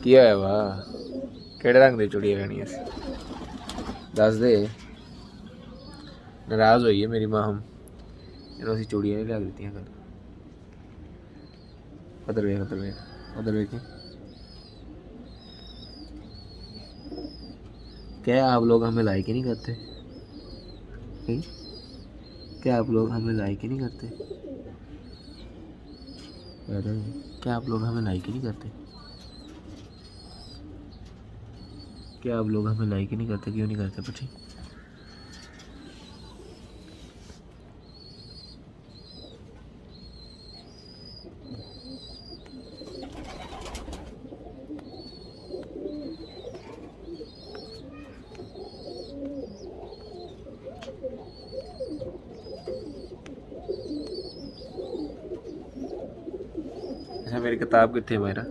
ਕੀ ਹੋਇਆ ਵਾ? ਕਿਹੜੇ ਰੰਗ ਦੀ ਚੂੜੀਆਂ ਲੈਣੀਆਂ ਸੀ? ਦੱਸ ਦੇ। ਨਾਰਾਜ਼ ਹੋਈ ਹੈ ਮੇਰੀ ਮਾਂ ਹਮ ਇਹਨੂੰ ਅਸੀਂ ਚੂੜੀਆਂ ਨਹੀਂ ਲਿਆ ਕੇ ਦਿੱਤੀਆਂ ਕੱਲ। उधर वे उधर वे क्या आप लोग हमें लाइक ही नहीं करते? क्या आप लोग हमें लाइक ही नहीं करते? क्या आप लोग हमें लाइक ही नहीं करते? क्या आप लोग हमें लाइक ही नहीं करते? क्यों नहीं करते पूछी? अच्छा मेरी किताब कितने मेरा